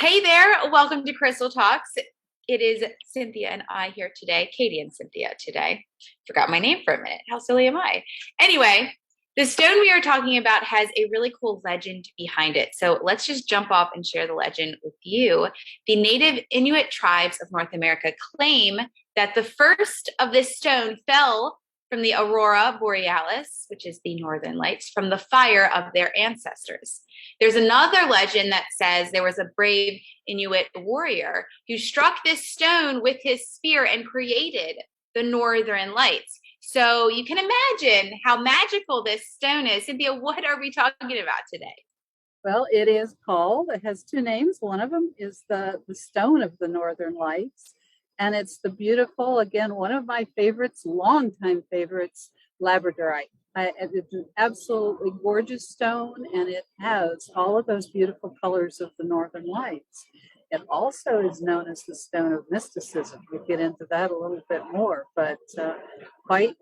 Hey there, welcome to Crystal Talks. It is Cynthia and I here today, Katie and Cynthia today. Forgot my name for a minute. How silly am I? Anyway, the stone we are talking about has a really cool legend behind it. So let's just jump off and share the legend with you. The native Inuit tribes of North America claim that the first of this stone fell from the Aurora Borealis, which is the northern lights, from the fire of their ancestors. There's another legend that says there was a brave Inuit warrior who struck this stone with his spear and created the northern lights. So you can imagine how magical this stone is. Cynthia, what are we talking about today? Well, it is called, it has two names. One of them is the Stone of the Northern Lights. And it's the beautiful, again, one of my favorites, longtime favorites, Labradorite. It's an absolutely gorgeous stone, and it has all of those beautiful colors of the Northern Lights. It also is known as the Stone of Mysticism. We'll get into that a little bit more, but quite,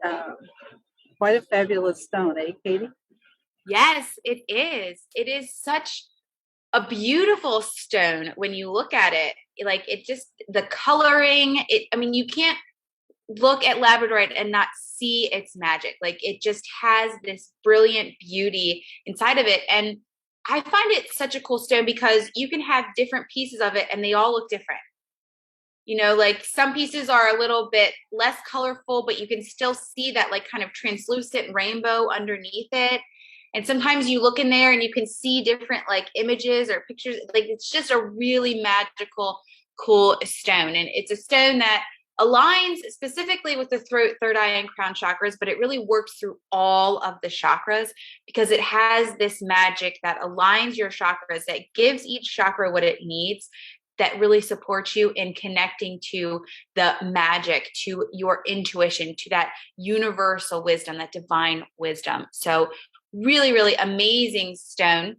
quite a fabulous stone, eh, Katie? Yes, it is. It is such a beautiful stone when you look at it. Like it just, the coloring, I mean, you can't look at Labradorite and not see its magic. Like it just has this brilliant beauty inside of it. And I find it such a cool stone because you can have different pieces of it and they all look different. Like some pieces are a little bit less colorful, but you can still see that like kind of translucent rainbow underneath it. And sometimes you look in there and you can see different like images or pictures. Like it's just a really magical, cool stone. And it's a stone that aligns specifically with the throat, third eye, and crown chakras, but it really works through all of the chakras because it has this magic that aligns your chakras, that gives each chakra what it needs, that really supports you in connecting to the magic, to your intuition, to that universal wisdom, that divine wisdom. So really, really amazing stone.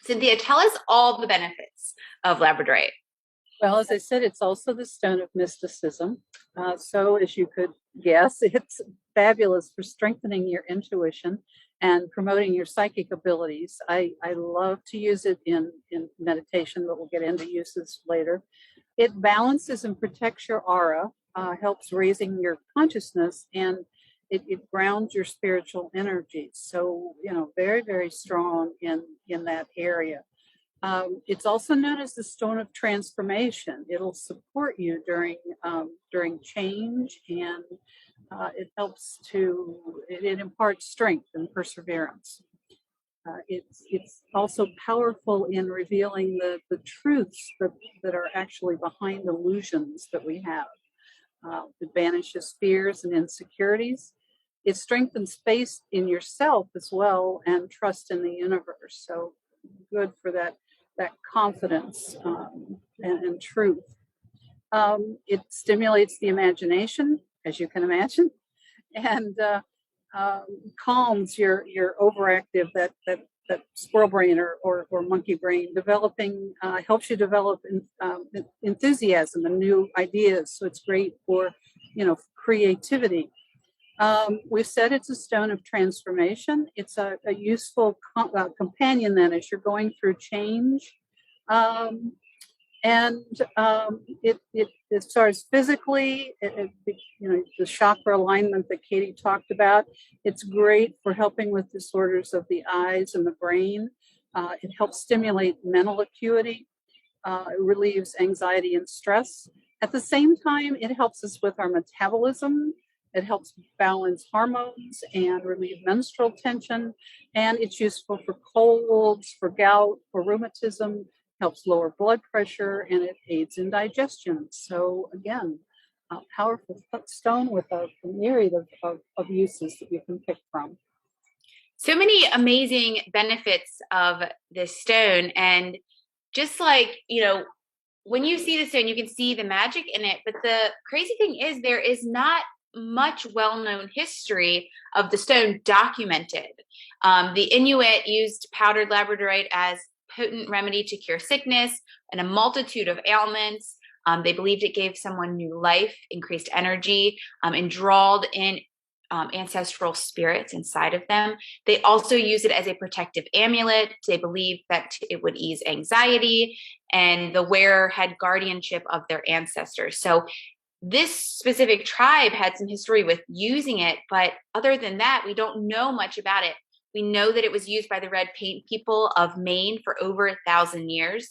Cynthia, tell us all the benefits of Labradorite. Well, as I said, it's also the stone of mysticism. So, as you could guess, it's fabulous for strengthening your intuition and promoting your psychic abilities. I love to use it in meditation, but we'll get into uses later. It balances and protects your aura, helps raising your consciousness, and it grounds your spiritual energies. So, very, very strong in that area. It's also known as the stone of transformation. It'll support you during change, and it imparts strength and perseverance. It's also powerful in revealing the truths that are actually behind illusions that we have. It banishes fears and insecurities. It strengthens faith in yourself as well and trust in the universe. So good for that confidence and truth. It stimulates the imagination, as you can imagine, and calms your overactive that squirrel brain or monkey brain. Developing helps you develop enthusiasm and new ideas. So it's great for creativity. We've said it's a stone of transformation. It's a useful companion then as you're going through change. It as far as physically, the chakra alignment that Katie talked about, it's great for helping with disorders of the eyes and the brain. It helps stimulate mental acuity. It relieves anxiety and stress. At the same time, it helps us with our metabolism. It helps balance hormones and relieve menstrual tension. And it's useful for colds, for gout, for rheumatism, helps lower blood pressure, and it aids in digestion. So again, a powerful stone with a myriad of uses that you can pick from. So many amazing benefits of this stone. And just like, when you see the stone, you can see the magic in it. But the crazy thing is there is not much well-known history of the stone documented. The Inuit used powdered labradorite as potent remedy to cure sickness and a multitude of ailments. They believed it gave someone new life, increased energy, and drawed in ancestral spirits inside of them. They also use it as a protective amulet. They believe that it would ease anxiety, and the wearer had guardianship of their ancestors. So this specific tribe had some history with using it, but other than that, we don't know much about it. We know that it was used by the red paint people of Maine for over 1,000 years.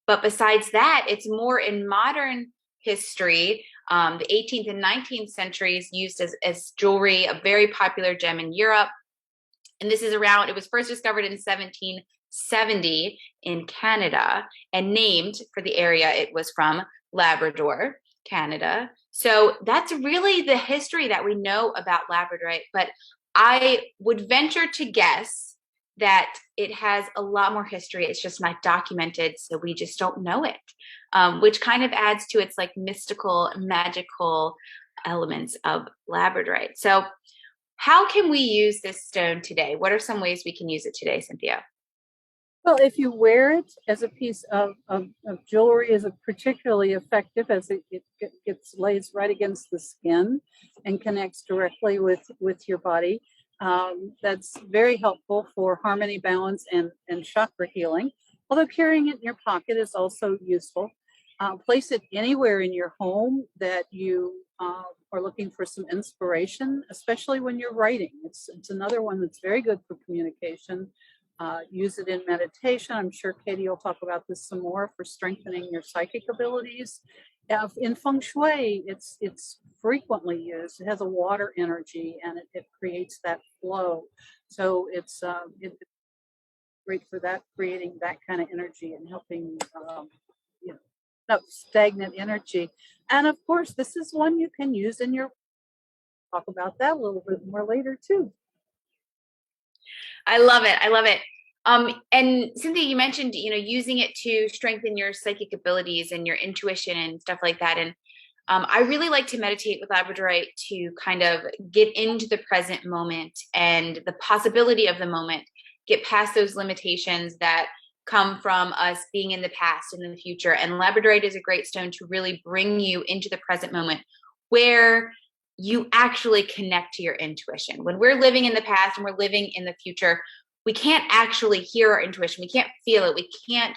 But besides that, it's more in modern history. The 18th and 19th centuries used as jewelry, a very popular gem in Europe. And this is around, it was first discovered in 1770 in Canada and named for the area it was from, Labrador, Canada. So that's really the history that we know about Labradorite. But I would venture to guess that it has a lot more history. It's just not documented, so we just don't know it, which kind of adds to its like mystical, magical elements of Labradorite. So how can we use this stone today? What are some ways we can use it today, Cynthia? Well, if you wear it as a piece of jewelry, is particularly effective as it gets lays right against the skin and connects directly with your body. That's very helpful for harmony, balance, and chakra healing. Although carrying it in your pocket is also useful. Place it anywhere in your home that you are looking for some inspiration, especially when you're writing. It's another one that's very good for communication. Use it in meditation. I'm sure Katie will talk about this some more for strengthening your psychic abilities. In Feng Shui, it's frequently used. It has a water energy and it creates that flow. So it's great for that, creating that kind of energy and helping no stagnant energy. And of course, this is one you can use in your. Talk about that a little bit more later too. I love it. I love it. And Cynthia, you mentioned, using it to strengthen your psychic abilities and your intuition and stuff like that. And I really like to meditate with Labradorite to kind of get into the present moment and the possibility of the moment, get past those limitations that come from us being in the past and in the future. And Labradorite is a great stone to really bring you into the present moment where you actually connect to your intuition. When we're living in the past and we're living in the future, we can't actually hear our intuition. We can't feel it. We can't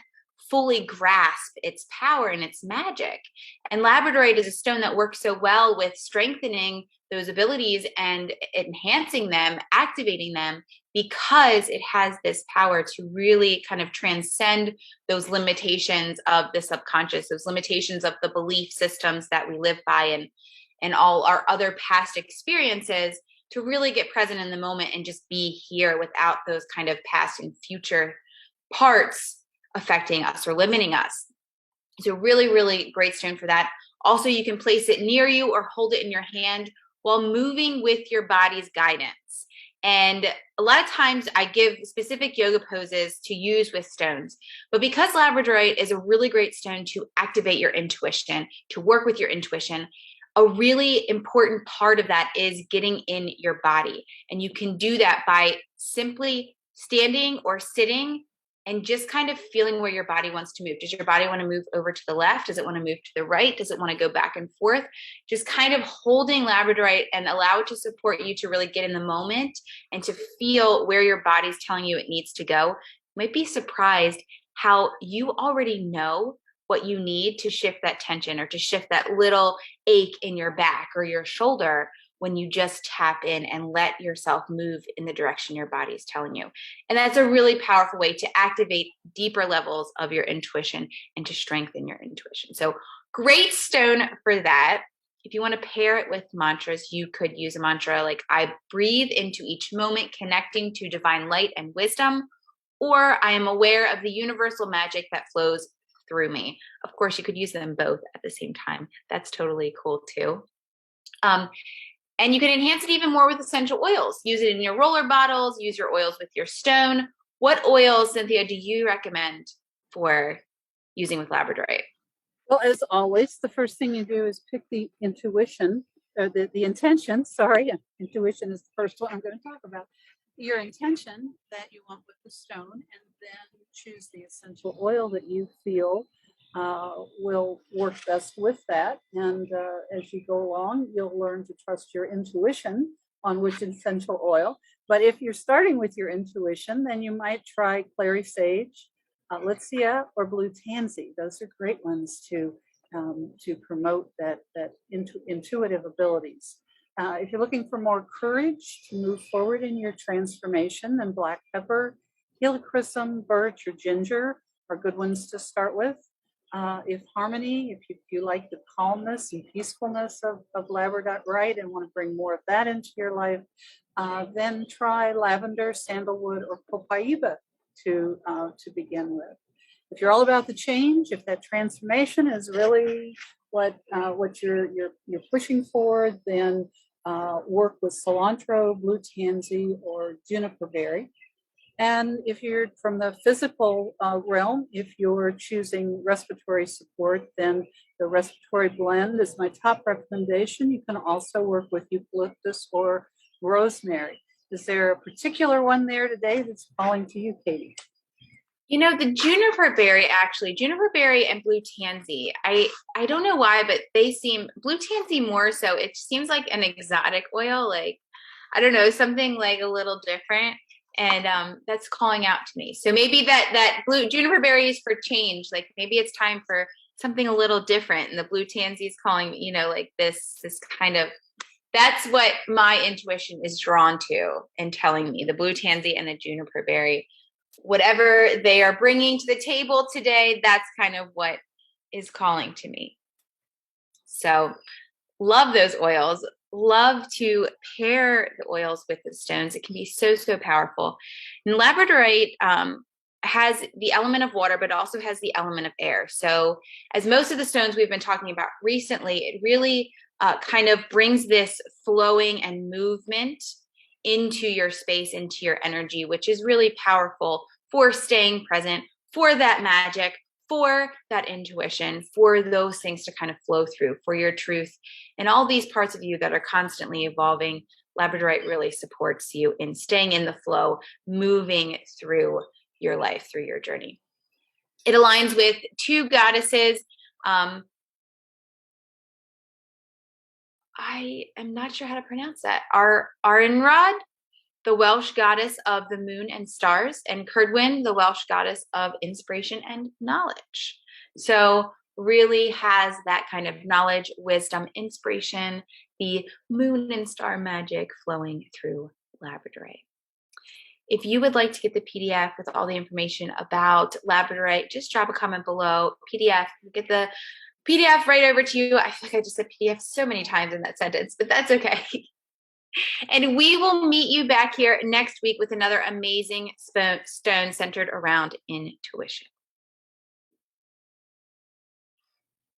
fully grasp its power and its magic. And Labradorite is a stone that works so well with strengthening those abilities and enhancing them, activating them, because it has this power to really kind of transcend those limitations of the subconscious, those limitations of the belief systems that we live by and all our other past experiences, to really get present in the moment and just be here without those kind of past and future parts affecting us or limiting us. It's a really, really great stone for that. Also, you can place it near you or hold it in your hand while moving with your body's guidance. And a lot of times I give specific yoga poses to use with stones, but because Labradorite is a really great stone to activate your intuition, to work with your intuition, a really important part of that is getting in your body. And you can do that by simply standing or sitting and just kind of feeling where your body wants to move. Does your body want to move over to the left? Does it want to move to the right? Does it want to go back and forth? Just kind of holding Labradorite and allow it to support you to really get in the moment and to feel where your body's telling you it needs to go. You might be surprised how you already know what you need to shift that tension or to shift that little ache in your back or your shoulder when you just tap in and let yourself move in the direction your body is telling you. And that's a really powerful way to activate deeper levels of your intuition and to strengthen your intuition. So great stone for that. If you want to pair it with mantras, you could use a mantra like I breathe into each moment, connecting to divine light and wisdom, or I am aware of the universal magic that flows through me. Of course, you could use them both at the same time. That's totally cool too. And you can enhance it even more with essential oils. Use it in your roller bottles, use your oils with your stone. What oils, Cynthia, do you recommend for using with Labradorite? Well, as always, the first thing you do is pick the intuition, or the intention. Sorry, intuition is the first one I'm going to talk about. Your intention that you want with the stone, and then choose the essential oil that you feel will work best with that. And as you go along, you'll learn to trust your intuition on which essential oil. But if you're starting with your intuition, then you might try Clary Sage, Litsia, or blue tansy. Those are great ones to promote that intuitive abilities. If you're looking for more courage to move forward in your transformation, then black pepper, helichrysum, birch, or ginger are good ones to start with. If harmony, if you like the calmness and peacefulness of Labradorite and want to bring more of that into your life, then try lavender, sandalwood, or copaiba to begin with. If you're all about the change, if that transformation is really what you're pushing for, then work with cilantro, blue tansy, or juniper berry. And if you're from the physical realm, if you're choosing respiratory support, then the respiratory blend is my top recommendation. You can also work with eucalyptus or rosemary. Is there a particular one there today that's calling to you, Katie? The juniper berry, actually, juniper berry and blue tansy. I don't know why, but they seem, blue tansy more so, it seems like an exotic oil, like, I don't know, something like a little different. And that's calling out to me. So maybe that blue juniper berry is for change. Like maybe it's time for something a little different. And the blue tansy is calling, like this kind of, that's what my intuition is drawn to and telling me. The blue tansy and the juniper berry, whatever they are bringing to the table today, that's kind of what is calling to me. So love those oils. Love to pair the oils with the stones. It can be so, so powerful. And Labradorite has the element of water, but also has the element of air. So as most of the stones we've been talking about recently, it really kind of brings this flowing and movement into your space, into your energy, which is really powerful for staying present, for that magic, for that intuition, for those things to kind of flow through, for your truth, and all these parts of you that are constantly evolving. Labradorite really supports you in staying in the flow, moving through your life, through your journey. It aligns with two goddesses. I am not sure how to pronounce that. Arinrod, the Welsh goddess of the moon and stars, and Cerdwin, the Welsh goddess of inspiration and knowledge. So really has that kind of knowledge, wisdom, inspiration, the moon and star magic flowing through Labradorite. If you would like to get the PDF with all the information about Labradorite, just drop a comment below. PDF, get the PDF right over to you. I feel like I just said PDF so many times in that sentence, but that's okay. And we will meet you back here next week with another amazing stone centered around intuition.